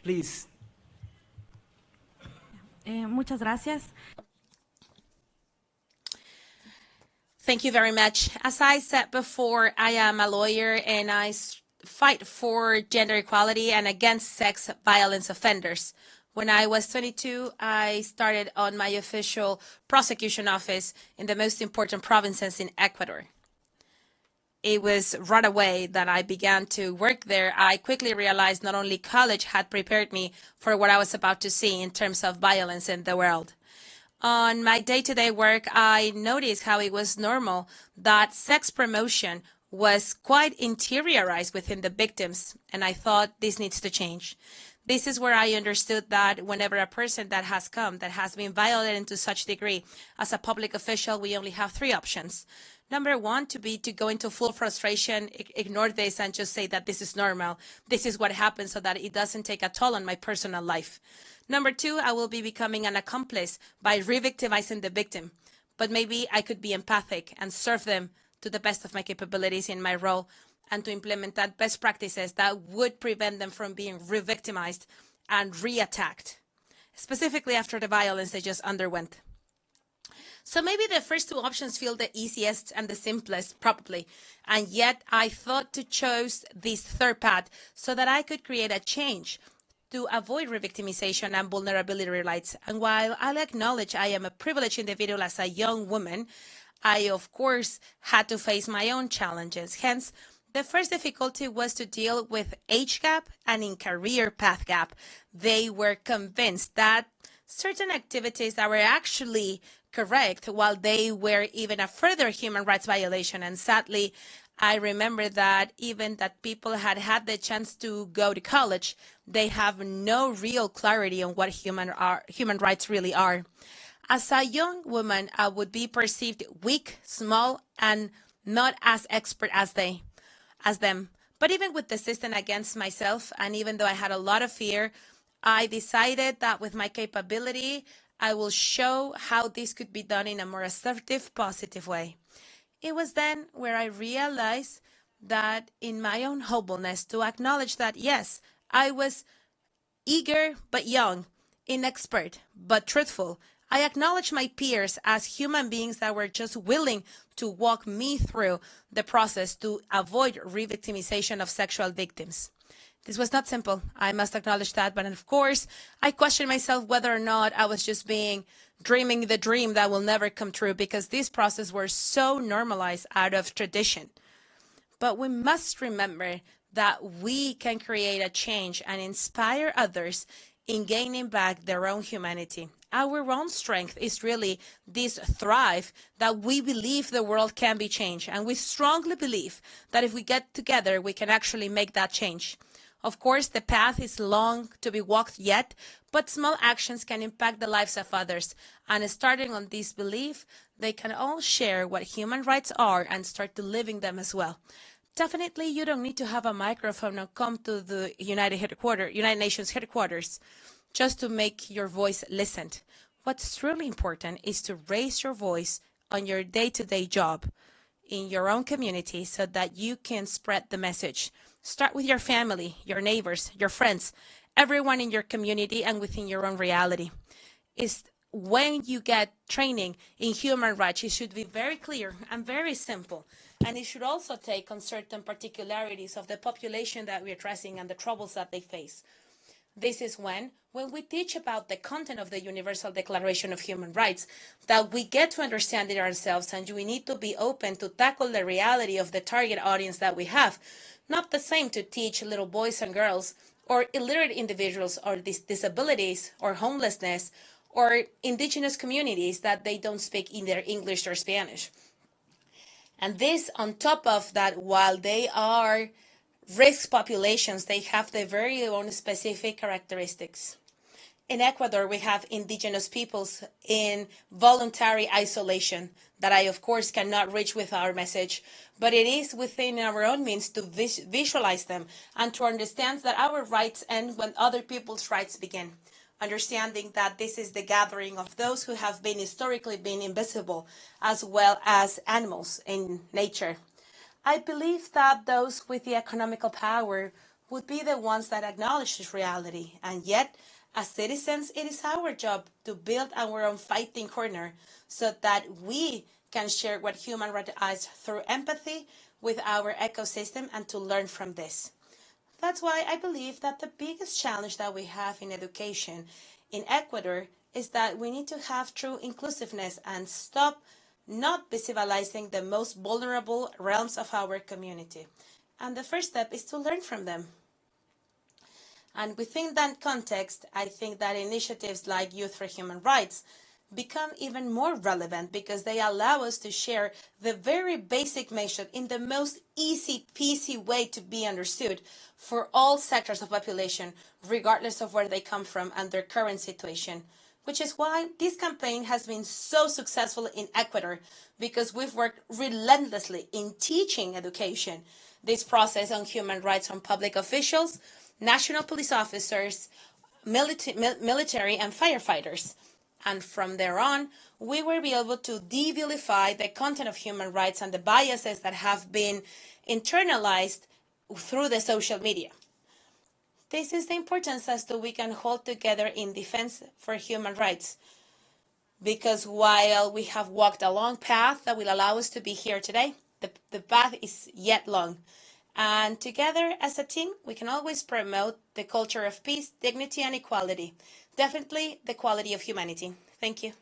Please. Muchas gracias. Thank you very much. As I said before, I am a lawyer and I fight for gender equality and against sex violence offenders. When I was 22, I started on my official prosecution office in the most important provinces in Ecuador. It was right away that I began to work there. I quickly realized not only college had prepared me for what I was about to see in terms of violence in the world. On my day-to-day work, I noticed how it was normal that sex promotion was quite interiorized within the victims, and I thought this needs to change. This is where I understood that whenever a person that has been violated to such degree, as a public official, we only have three options. Number one, to go into full frustration, ignore this and just say that this is normal. This is what happens so that it doesn't take a toll on my personal life. Number two, I will be becoming an accomplice by re-victimizing the victim. But maybe I could be empathic and serve them to the best of my capabilities in my role and to implement that best practices that would prevent them from being re-victimized and re-attacked, specifically after the violence they just underwent. So maybe the first two options feel the easiest and the simplest, probably. And yet I thought to choose this third path so that I could create a change to avoid re-victimization and vulnerability rights. And while I'll acknowledge I am a privileged individual as a young woman, I, of course, had to face my own challenges. Hence, the first difficulty was to deal with age gap and in career path gap. They were convinced that certain activities that were actually correct while they were even a further human rights violation. And sadly, I remember that even that people had the chance to go to college, they have no real clarity on what human rights really are. As a young woman, I would be perceived weak, small, and not as expert as them. But even with the system against myself, and even though I had a lot of fear, I decided that with my capability, I will show how this could be done in a more assertive, positive way. It was then where I realized that in my own humbleness to acknowledge that, yes, I was eager but young, inexpert but truthful. I acknowledge my peers as human beings that were just willing to walk me through the process to avoid re-victimization of sexual victims. This was not simple. I must acknowledge that. But of course, I questioned myself whether or not I was just dreaming the dream that will never come true because these processes were so normalized out of tradition. But we must remember that we can create a change and inspire others in gaining back their own humanity. Our own strength is really this thrive that we believe the world can be changed. And we strongly believe that if we get together, we can actually make that change. Of course, the path is long to be walked yet, but small actions can impact the lives of others. And starting on this belief, they can all share what human rights are and start to living them as well. Definitely, you don't need to have a microphone or come to the United Nations headquarters just to make your voice listened. What's truly important is to raise your voice on your day-to-day job in your own community so that you can spread the message. Start with your family, your neighbors, your friends, everyone in your community and within your own reality. Is when you get training in human rights, it should be very clear and very simple. And it should also take on certain particularities of the population that we're addressing and the troubles that they face. This is when we teach about the content of the Universal Declaration of Human Rights, that we get to understand it ourselves, and we need to be open to tackle the reality of the target audience that we have. Not the same to teach little boys and girls or illiterate individuals or disabilities or homelessness or indigenous communities that they don't speak either English or Spanish. And this on top of that, while they are risk populations, they have their very own specific characteristics. In Ecuador, we have indigenous peoples in voluntary isolation that I, of course, cannot reach with our message, but it is within our own means to visualize them and to understand that our rights end when other people's rights begin. Understanding that this is the gathering of those who have been historically invisible, as well as animals in nature. I believe that those with the economical power would be the ones that acknowledge this reality. And yet, as citizens, it is our job to build our own fighting corner so that we can share what human rights is through empathy with our ecosystem and to learn from this. That's why I believe that the biggest challenge that we have in education in Ecuador is that we need to have true inclusiveness and stop not visibilizing the most vulnerable realms of our community. And the first step is to learn from them. And within that context, I think that initiatives like Youth for Human Rights become even more relevant because they allow us to share the very basic message in the most easy peasy way to be understood for all sectors of population, regardless of where they come from and their current situation. Which is why this campaign has been so successful in Ecuador, because we've worked relentlessly in teaching education, this process on human rights from public officials, national police officers, military and firefighters. And from there on, we will be able to de-vilify the content of human rights and the biases that have been internalized through the social media. This is the importance as to we can hold together in defense for human rights. Because while we have walked a long path that will allow us to be here today, the path is yet long. And together as a team, we can always promote the culture of peace, dignity, and equality. Definitely the quality of humanity. Thank you.